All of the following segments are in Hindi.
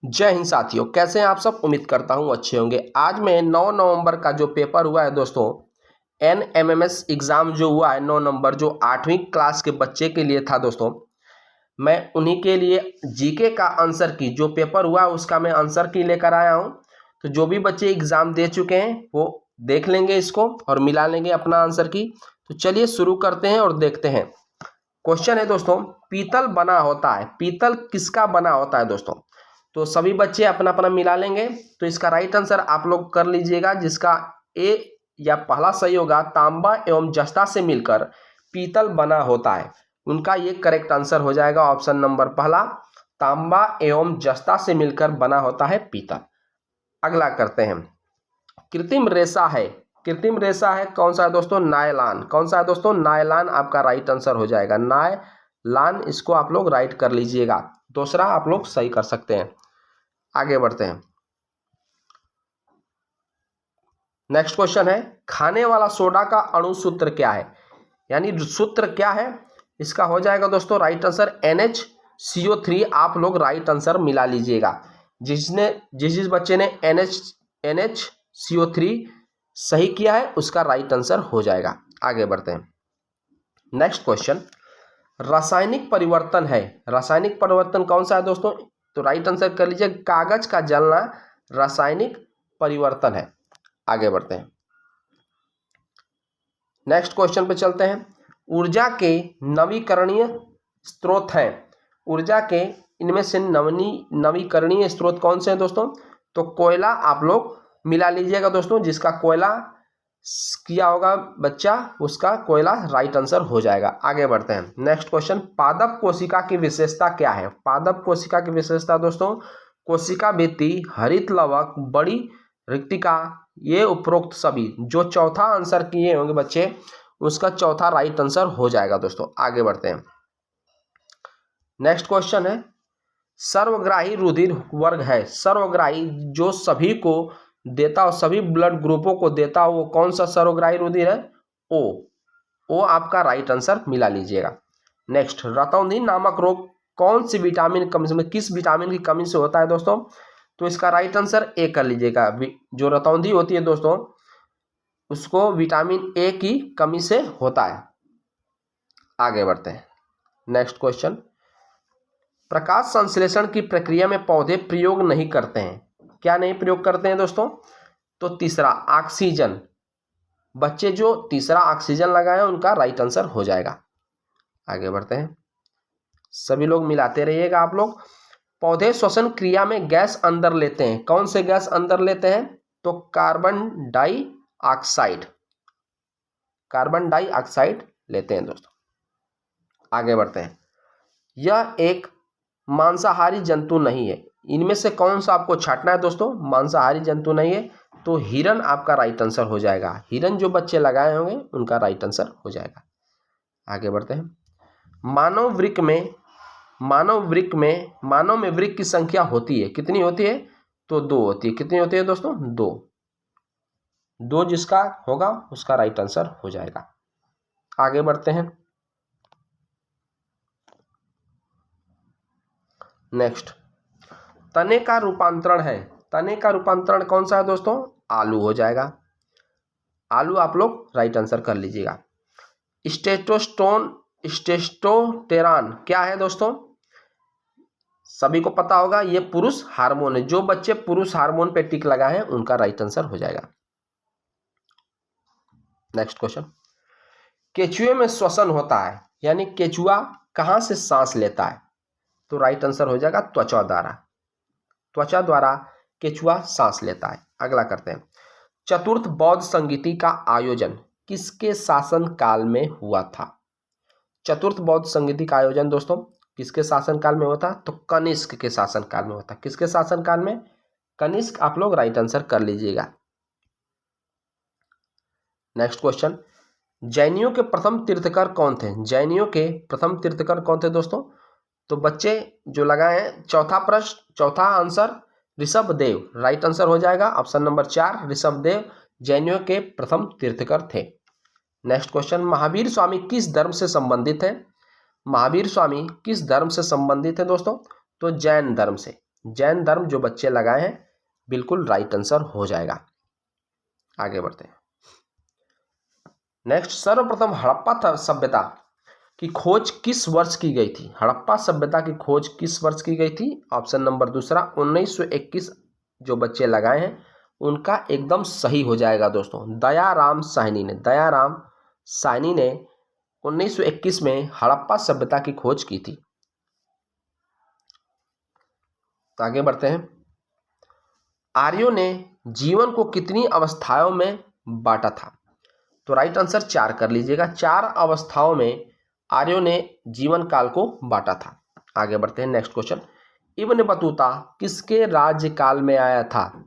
जय हिंद साथियों, कैसे हैं आप सब। उम्मीद करता हूं अच्छे होंगे। आज मैं 9 नवंबर का जो पेपर हुआ है दोस्तों, NMMS एग्ज़ाम जो हुआ है 9 नवंबर, जो 8वीं क्लास के बच्चे के लिए था दोस्तों, मैं उन्हीं के लिए जीके का आंसर की जो पेपर हुआ है उसका मैं आंसर की लेकर आया हूं। तो जो भी बच्चे एग्ज़ाम दे चुके हैं वो देख लेंगे इसको और मिला लेंगे अपना आंसर की। तो चलिए शुरू करते हैं और देखते हैं। क्वेश्चन है दोस्तों, पीतल बना होता है, पीतल किसका बना होता है दोस्तों। तो सभी बच्चे अपना अपना मिला लेंगे। तो इसका राइट आंसर आप लोग कर लीजिएगा, जिसका ए या पहला सही होगा, तांबा एवं जस्ता से मिलकर पीतल बना होता है। उनका ये करेक्ट आंसर हो जाएगा ऑप्शन नंबर पहला, तांबा एवं जस्ता से मिलकर बना होता है पीतल। अगला करते हैं। कृत्रिम रेशा है, कृत्रिम रेशा है कौन सा है दोस्तों, नायलॉन। कौन सा है दोस्तों, नायलॉन आपका राइट आंसर हो जाएगा। नायलॉन, इसको आप लोग राइट कर लीजिएगा, दूसरा आप लोग सही कर सकते हैं। आगे बढ़ते हैं। नेक्स्ट क्वेश्चन है, खाने वाला सोडा का अणु सूत्र क्या है, यानी सूत्र क्या है। इसका हो जाएगा दोस्तों राइट आंसर NHCO3। आप लोग राइट आंसर मिला लीजिएगा। जिस बच्चे ने NHCO3 सही किया है उसका राइट आंसर हो जाएगा। आगे बढ़ते हैं। नेक्स्ट क्वेश्चन, रासायनिक परिवर्तन है, रासायनिक परिवर्तन कौन सा है दोस्तों। तो राइट आंसर कर लीजिए, कागज का जलना रासायनिक परिवर्तन है। आगे बढ़ते हैं। नेक्स्ट क्वेश्चन पे चलते हैं। ऊर्जा के नवीकरणीय स्रोत हैं, ऊर्जा के इनमें से नवीकरणीय स्रोत कौन से हैं दोस्तों। तो कोयला आप लोग मिला लीजिएगा दोस्तों, जिसका कोयला किया होगा बच्चा उसका कोयला राइट आंसर हो जाएगा। आगे बढ़ते हैं। नेक्स्ट क्वेश्चन, पादप कोशिका की विशेषता क्या है। पादप कोशिका की विशेषता दोस्तों, कोशिका भित्ति, हरित लवक, बड़ी रिक्तिका, ये उपरोक्त सभी। जो चौथा आंसर किए होंगे बच्चे उसका चौथा राइट आंसर हो जाएगा दोस्तों। आगे बढ़ते हैं। नेक्स्ट क्वेश्चन है, सर्वग्राही रुधिर वर्ग है, सर्वग्राही जो सभी को देता हो, सभी ब्लड ग्रुपों को देता हो, वो कौन सा सर्वग्राही रुधिर है। ओ आपका राइट आंसर मिला लीजिएगा। नेक्स्ट, रतौंधी नामक रोग कौन सी विटामिन की कमी में, किस विटामिन की कमी से होता है दोस्तों। तो इसका राइट आंसर ए कर लीजिएगा। जो रतौंधी होती है दोस्तों उसको विटामिन ए की कमी से होता है। आगे बढ़ते हैं। नेक्स्ट क्वेश्चन, प्रकाश संश्लेषण की प्रक्रिया में पौधे प्रयोग नहीं करते हैं, क्या नहीं प्रयोग करते हैं दोस्तों। तो तीसरा ऑक्सीजन, बच्चे जो तीसरा ऑक्सीजन लगाए उनका राइट आंसर हो जाएगा। आगे बढ़ते हैं। सभी लोग मिलाते रहिएगा आप लोग। पौधे श्वसन क्रिया में गैस अंदर लेते हैं, कौन से गैस अंदर लेते हैं। तो कार्बन डाइऑक्साइड, कार्बन डाइऑक्साइड लेते हैं दोस्तों। आगे बढ़ते हैं। यह एक मांसाहारी जंतु नहीं है, इनमें से कौन सा आपको छांटना है दोस्तों। मांसाहारी जंतु नहीं है तो हिरन आपका राइट आंसर हो जाएगा। हिरन जो बच्चे लगाए होंगे उनका राइट आंसर हो जाएगा। आगे बढ़ते हैं। मानव में वृक्क की संख्या होती है, कितनी होती है। तो 2 होती है। कितनी होती है दोस्तों, 2 जिसका होगा उसका राइट आंसर हो जाएगा। आगे बढ़ते हैं। नेक्स्ट, तने का रूपांतरण है, तने का रूपांतरण कौन सा है दोस्तों। आलू हो जाएगा। आलू आप लोग राइट आंसर कर लीजिएगा। टेस्टोस्टेरोन क्या है दोस्तों, सभी को पता होगा, ये पुरुष हार्मोन है। जो बच्चे पुरुष हार्मोन पे टिक लगाए हैं उनका राइट आंसर हो जाएगा। नेक्स्ट क्वेश्चन, केचुए में श्वसन होता है, यानी केचुआ कहां से सांस लेता है। तो राइट आंसर हो जाएगा त्वचा द्वारा, त्वचा द्वारा केचुआ सांस लेता है। अगला करते हैं। चतुर्थ बौद्ध संगीति का आयोजन किसके शासन काल में हुआ था। चतुर्थ बौद्ध संगीति का आयोजन दोस्तों किसके शासन काल में हुआ था। तो कनिष्क के शासन काल में हुआ था। किसके शासन काल में, कनिष्क। आप लोग राइट आंसर कर लीजिएगा। नेक्स्ट क्वेश्चन, जैनियों के प्रथम तीर्थकर कौन थे। जैनियों के प्रथम तीर्थकर कौन थे दोस्तों। तो बच्चे जो लगाए हैं चौथा प्रश्न, चौथा आंसर ऋषभदेव, राइट आंसर हो जाएगा ऑप्शन नंबर 4 ऋषभदेव जैनियों के प्रथम तीर्थकर थे। नेक्स्ट क्वेश्चन, महावीर स्वामी किस धर्म से संबंधित है। महावीर स्वामी किस धर्म से संबंधित है दोस्तों। तो जैन धर्म से। जैन धर्म जो बच्चे लगाए हैं बिल्कुल राइट आंसर हो जाएगा। आगे बढ़ते हैं। नेक्स्ट, सर्वप्रथम हड़प्पा सभ्यता की खोज किस वर्ष की गई थी? हड़प्पा सभ्यता की खोज किस वर्ष की गई थी? ऑप्शन नंबर दूसरा 1921 जो बच्चे लगाए हैं उनका एकदम सही हो जाएगा दोस्तों। दयाराम साहनी ने 1921 में हड़प्पा सभ्यता की खोज की थी। तो आगे बढ़ते हैं। आर्यों ने जीवन को कितनी अवस्थाओं में बांटा था? तो राइट आंसर 4 कर लीजिएगा। 4 अवस्थाओं में आर्यों ने जीवन काल को बांटा था। आगे बढ़ते हैं। नेक्स्ट क्वेश्चन, इब्न बतूता किसके राज्यकाल में आया था?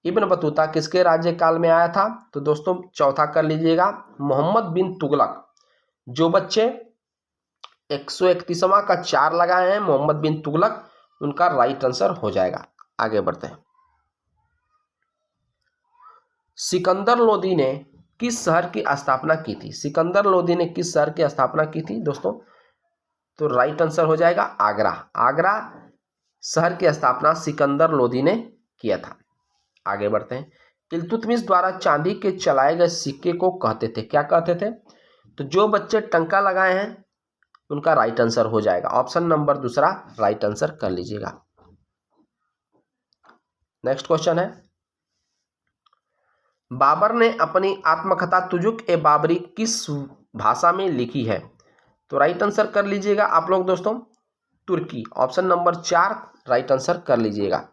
इब्न बतूता किसके राज्यकाल में आया था? तो दोस्तों चौथा कर लीजिएगा, मोहम्मद बिन तुगलक। जो बच्चे 131वां का 4 लगाए हैं मोहम्मद बिन तुगलक, उनका राइट आंसर हो जाएगा। आगे बढ़ते हैं। सिकंदर लोदी ने किस शहर की स्थापना की थी? सिकंदर लोदी ने किस शहर की स्थापना की थी दोस्तों? तो राइट आंसर हो जाएगा आगरा। आगरा शहर की स्थापना सिकंदर लोदी ने किया था। आगे बढ़ते हैं। इल्तुतमिश द्वारा चांदी के चलाए गए सिक्के को कहते थे, क्या कहते थे? तो जो बच्चे टंका लगाए हैं उनका राइट आंसर हो जाएगा। ऑप्शन नंबर दूसरा राइट आंसर कर लीजिएगा। नेक्स्ट क्वेश्चन है, बाबर ने अपनी आत्मकथा तुजुक ए बाबरी किस भाषा में लिखी है? तो राइट आंसर कर लीजिएगा आप लोग दोस्तों, तुर्की। ऑप्शन नंबर 4 राइट आंसर कर लीजिएगा।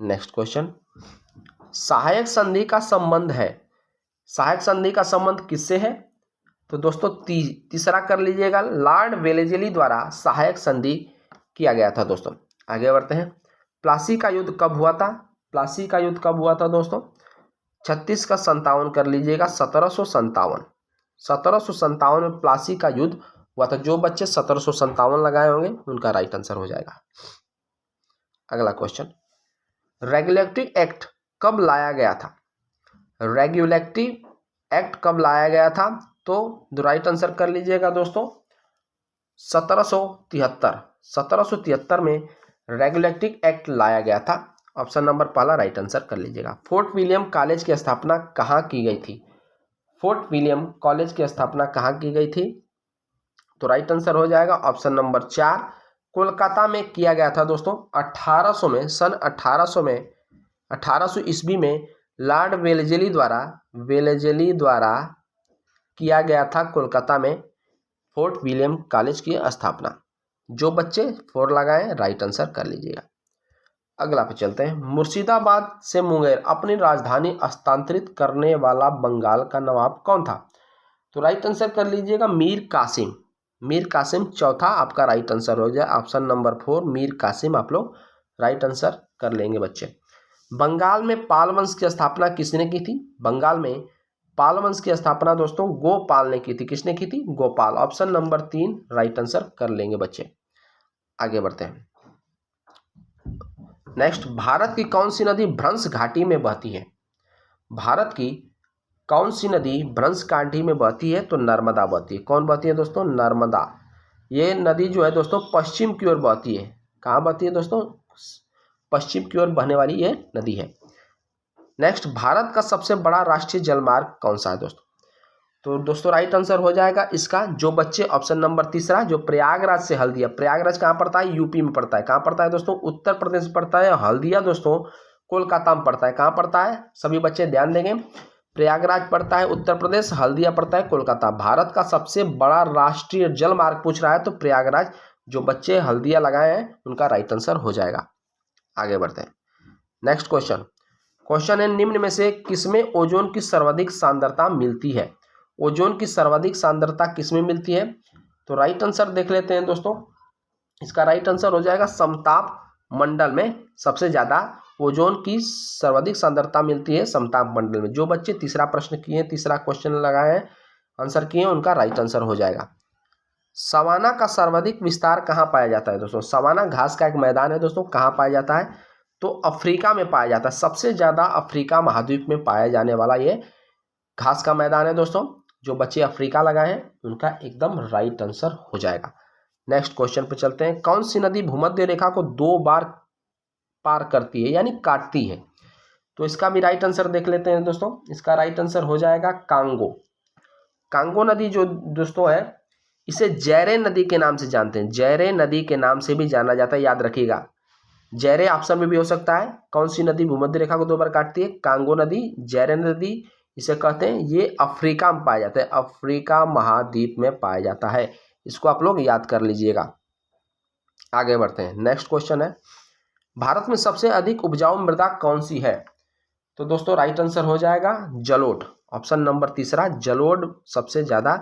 नेक्स्ट क्वेश्चन, सहायक संधि का संबंध है, सहायक संधि का संबंध किससे है? तो दोस्तों तीसरा कर लीजिएगा, लॉर्ड वेलेस्ली द्वारा सहायक संधि किया गया था दोस्तों। आगे बढ़ते हैं। प्लासी का युद्ध कब हुआ था? प्लासी का युद्ध कब हुआ था दोस्तों? 36 का 57 कर लीजिएगा, 1757 में प्लासी का युद्ध हुआ था। जो बच्चे 1757 लगाए होंगे उनका राइट आंसर हो जाएगा। अगला क्वेश्चन, रेगुलेटरी एक्ट कब लाया गया था? रेगुलेटरी एक्ट कब लाया गया था? तो राइट आंसर कर लीजिएगा दोस्तों, 1773 में रेगुलेटरी एक्ट लाया गया था। ऑप्शन नंबर पहला राइट आंसर कर लीजिएगा। फोर्ट विलियम कॉलेज की स्थापना कहाँ की गई थी? फोर्ट विलियम कॉलेज की स्थापना कहाँ की गई थी? तो राइट आंसर हो जाएगा ऑप्शन नंबर 4, कोलकाता में किया गया था दोस्तों। 1800 में, सन 1800 ईस्वी में लॉर्ड वेलेस्ली द्वारा किया गया था कोलकाता में फोर्ट विलियम कॉलेज की स्थापना। जो बच्चे 4 लगाएं राइट आंसर कर लीजिएगा। अगला पे चलते हैं। मुर्शिदाबाद से मुंगेर अपनी राजधानी हस्तांतरित करने वाला बंगाल का नवाब कौन था? तो राइट आंसर कर लीजिएगा मीर कासिम। चौथा आपका राइट आंसर हो जाए, ऑप्शन नंबर 4 मीर कासिम आप लोग राइट आंसर कर लेंगे बच्चे। बंगाल में पाल वंश की स्थापना किसने की थी? बंगाल में पाल वंश की स्थापना दोस्तों गोपाल ने की थी। किसने की थी? Gopal. Option number 3 right answer कर लेंगे बच्चे। आगे बढ़ते हैं। नेक्स्ट, भारत की कौन सी नदी भ्रंश घाटी में बहती है? भारत की कौन सी नदी भ्रंश घाटी में बहती है? तो नर्मदा बहती है। कौन बहती है दोस्तों? नर्मदा। ये नदी जो है दोस्तों पश्चिम की ओर बहती है। कहाँ बहती है दोस्तों? पश्चिम की ओर बहने वाली ये नदी है। नेक्स्ट, भारत का सबसे बड़ा राष्ट्रीय जलमार्ग कौन सा है दोस्तों? तो दोस्तों राइट आंसर हो जाएगा इसका, जो बच्चे ऑप्शन नंबर तीसरा, जो प्रयागराज से हल्दिया। प्रयागराज कहाँ पड़ता है? यूपी में पड़ता है। कहाँ पड़ता है दोस्तों? उत्तर प्रदेश में पड़ता है। हल्दिया दोस्तों कोलकाता में पड़ता है। कहाँ पड़ता है? सभी बच्चे ध्यान देंगे, प्रयागराज पड़ता है उत्तर प्रदेश, हल्दिया पड़ता है कोलकाता। भारत का सबसे बड़ा राष्ट्रीय जल मार्ग पूछ रहा है तो प्रयागराज। जो बच्चे हल्दिया लगाए हैं उनका राइट आंसर हो जाएगा। आगे बढ़ते हैं। नेक्स्ट क्वेश्चन है, निम्न में से किसमें ओजोन की सर्वाधिक सांद्रता मिलती है? ओजोन की सर्वाधिक सांद्रता किसमें मिलती है? तो राइट आंसर देख लेते हैं दोस्तों। इसका राइट आंसर हो जाएगा समताप मंडल में सबसे ज्यादा ओजोन की सर्वाधिक सांद्रता मिलती है समताप मंडल में। जो बच्चे तीसरा प्रश्न किए हैं, तीसरा क्वेश्चन लगाए हैं, आंसर किए, उनका राइट आंसर हो जाएगा। सवाना का सर्वाधिक विस्तार कहाँ पाया जाता है दोस्तों? सवाना घास का एक मैदान है दोस्तों। कहाँ पाया जाता है? तो अफ्रीका में पाया जाता है। सबसे ज्यादा अफ्रीका महाद्वीप में पाया जाने वाला ये घास का मैदान है दोस्तों। जो बच्चे अफ्रीका लगाए हैं उनका एकदम राइट आंसर हो जाएगा। नेक्स्ट क्वेश्चन पे चलते हैं। कौन सी नदी भूमध्य रेखा को 2 बार पार करती है यानी काटती है? तो इसका भी राइट आंसर देख लेते हैं दोस्तों। इसका राइट आंसर हो जाएगा कांगो। कांगो नदी जो दोस्तों है, इसे जैरे नदी के नाम से जानते हैं। जैरे नदी के नाम से भी जाना जाता है, याद रखिएगा। जैरे ऑप्शन में भी हो सकता है। कौन सी नदी भूमध्य रेखा को 2 बार काटती है? कांगो नदी, जैरे नदी इसे कहते हैं। ये अफ्रीका में पाया जाता है, अफ्रीका महाद्वीप में पाया जाता है। इसको आप लोग याद कर लीजिएगा। आगे बढ़ते हैं। नेक्स्ट क्वेश्चन है, भारत में सबसे अधिक उपजाऊ मृदा कौन सी है? तो दोस्तों राइट आंसर हो जाएगा जलोढ़। ऑप्शन नंबर तीसरा, जलोढ़ सबसे ज़्यादा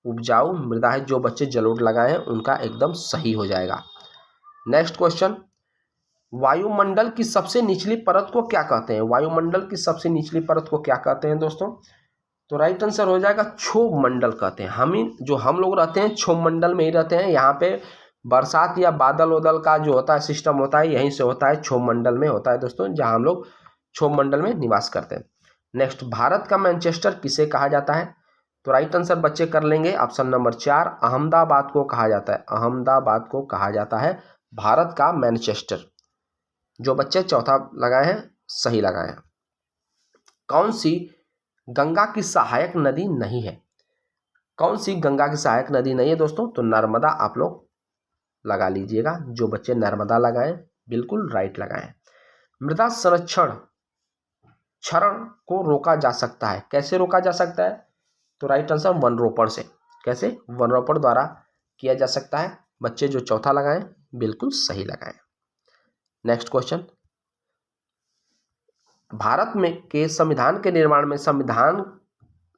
उपजाऊ मृदा है। जो बच्चे जलोढ़ लगाए हैं उनका एकदम सही हो जाएगा। नेक्स्ट क्वेश्चन, वायुमंडल की सबसे निचली परत को क्या कहते हैं? वायुमंडल की सबसे निचली परत को क्या कहते हैं दोस्तों? तो राइट आंसर हो जाएगा क्षोभ मंडल कहते हैं। हम लोग रहते हैं क्षोभ मंडल में ही रहते हैं। यहाँ पे बरसात या बादल उदल का जो होता है सिस्टम होता है, यहीं से होता है, क्षोभ मंडल में होता है दोस्तों, जहाँ हम लोग क्षोभ मंडल में निवास करते हैं। नेक्स्ट, भारत का मैनचेस्टर किसे कहा जाता है? तो राइट आंसर बच्चे कर लेंगे ऑप्शन नंबर 4, अहमदाबाद को कहा जाता है। अहमदाबाद को कहा जाता है भारत का मैनचेस्टर। जो बच्चे चौथा लगाए हैं सही लगाए हैं। कौन सी गंगा की सहायक नदी नहीं है? कौन सी गंगा की सहायक नदी नहीं है दोस्तों? तो नर्मदा आप लोग लगा लीजिएगा। जो बच्चे नर्मदा लगाएं बिल्कुल राइट लगाएं। मृदा क्षरण को रोका जा सकता है। कैसे रोका जा सकता है? तो राइट आंसर वनरोपण से। कैसे? वनरोपण द्वारा किया जा सकता है। बच्चे जो चौथा लगाएं बिल्कुल सही लगाएं। नेक्स्ट क्वेश्चन, भारत में के संविधान के निर्माण में संविधान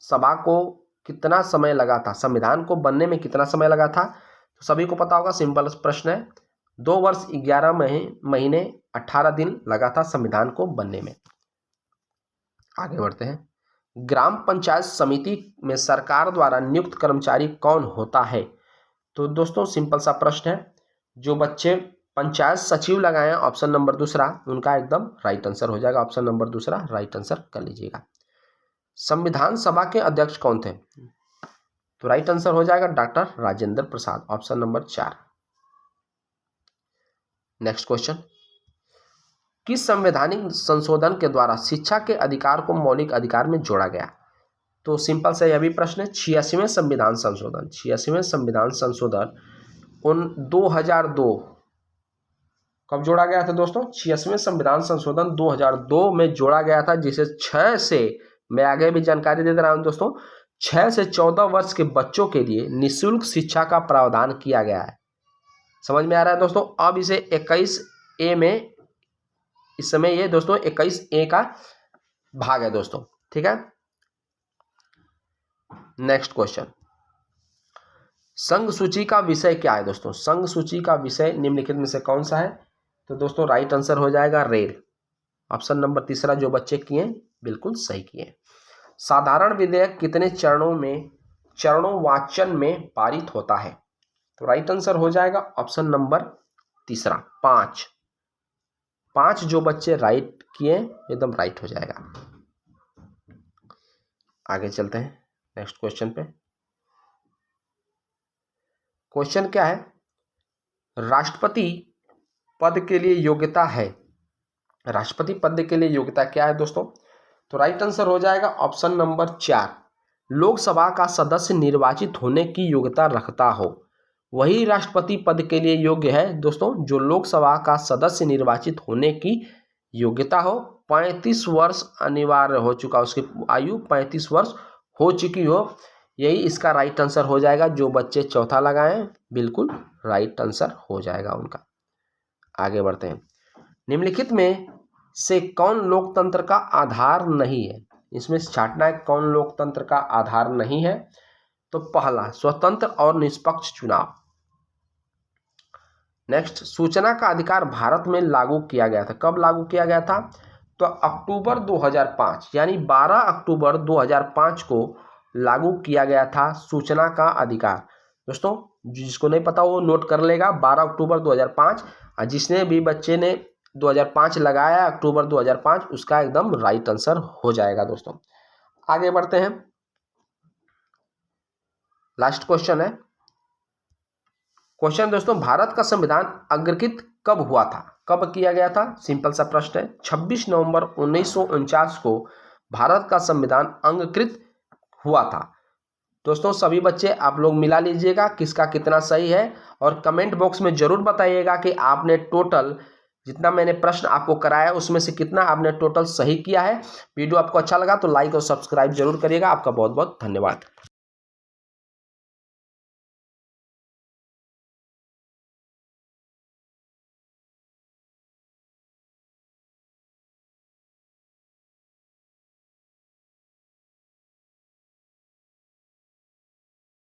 सभा को कितना समय लगा था? संविधान को बनने में कितना समय लगा था? तो सभी को पता होगा, सिंपल प्रश्न है। 2 वर्ष 11 महीने 18 दिन लगा था संविधान को बनने में। आगे बढ़ते हैं। ग्राम पंचायत समिति में सरकार द्वारा नियुक्त कर्मचारी कौन होता है? तो दोस्तों सिंपल सा प्रश्न है। जो बच्चे पंचायत सचिव लगाए हैं ऑप्शन नंबर दूसरा, उनका एकदम राइट आंसर हो जाएगा। ऑप्शन नंबर दूसरा राइट आंसर कर लीजिएगा। संविधान सभा के अध्यक्ष कौन थे? तो राइट आंसर हो जाएगा doctor Rajendra Prasad. Option number 4। Next question, किस संवैधानिक संशोधन के द्वारा शिक्षा के अधिकार को मौलिक अधिकार में जोड़ा गया? तो सिंपल से यह भी प्रश्न है। 86वें संविधान संशोधन, 86वें संविधान संशोधन 2002 कब जोड़ा गया था दोस्तों? 86वें संविधान संशोधन 2002 में जोड़ा गया था, जिसे 6 से, मैं आगे भी जानकारी दे रहा हूं दोस्तों, 6 से 14 वर्ष के बच्चों के लिए निःशुल्क शिक्षा का प्रावधान किया गया है। समझ में आ रहा है दोस्तों? अब इसे 21A में, इस समय ये दोस्तों 21A का भाग है दोस्तों, ठीक है। नेक्स्ट क्वेश्चन, संघ सूची का विषय क्या है दोस्तों? संघ सूची का विषय निम्नलिखित में से कौन सा है? तो दोस्तों राइट आंसर हो जाएगा रेल। ऑप्शन नंबर तीसरा जो बच्चे किए बिल्कुल सही किए। साधारण विधेयक कितने चरणों वाचन में पारित होता है? तो राइट आंसर हो जाएगा ऑप्शन नंबर तीसरा 5 जो बच्चे राइट किए एकदम राइट हो जाएगा। आगे चलते हैं नेक्स्ट क्वेश्चन पे। क्वेश्चन क्या है? राष्ट्रपति पद के लिए योग्यता है। राष्ट्रपति पद के लिए योग्यता क्या है दोस्तों? तो राइट आंसर हो जाएगा ऑप्शन नंबर 4, लोकसभा का सदस्य निर्वाचित होने की योग्यता रखता हो वही राष्ट्रपति पद के लिए योग्य है दोस्तों। जो लोकसभा का सदस्य निर्वाचित होने की योग्यता हो, 35 वर्ष अनिवार्य हो चुका, उसकी आयु 35 वर्ष हो चुकी हो, यही इसका राइट आंसर हो जाएगा। जो बच्चे चौथा लगाएं बिल्कुल राइट आंसर हो जाएगा उनका। आगे बढ़ते हैं। निम्नलिखित में से कौन लोकतंत्र का आधार नहीं है? इसमें छांटना है कौन लोकतंत्र का आधार नहीं है। तो पहला, स्वतंत्र और निष्पक्ष चुनाव। नेक्स्ट, सूचना का अधिकार भारत में लागू किया गया था। कब लागू किया गया था? तो अक्टूबर 2005 यानी 12 अक्टूबर 2005 को लागू किया गया था सूचना का अधिकार। दोस्तों जिसको नहीं पता वो नोट कर लेगा, 12 अक्टूबर 2005। और जिसने भी बच्चे ने 2005 लगाया अक्टूबर 2005, उसका एकदम राइट आंसर हो जाएगा दोस्तों। आगे बढ़ते हैं। लास्ट क्वेश्चन है, क्वेश्चन दोस्तों, भारत का संविधान अंगीकृत कब हुआ था? कब किया गया था? सिंपल सा प्रश्न है। 26 नवंबर 1949 को भारत का संविधान अंगीकृत हुआ था। दोस्तों सभी बच्चे आप लोग मिला लीजिएगा किसका कितना सही है, और कमेंट बॉक्स में जरूर बताइएगा कि आपने टोटल जितना मैंने प्रश्न आपको कराया उसमें से कितना आपने टोटल सही किया है। वीडियो आपको अच्छा लगा तो लाइक और सब्सक्राइब जरूर करिएगा। आपका बहुत बहुत धन्यवाद।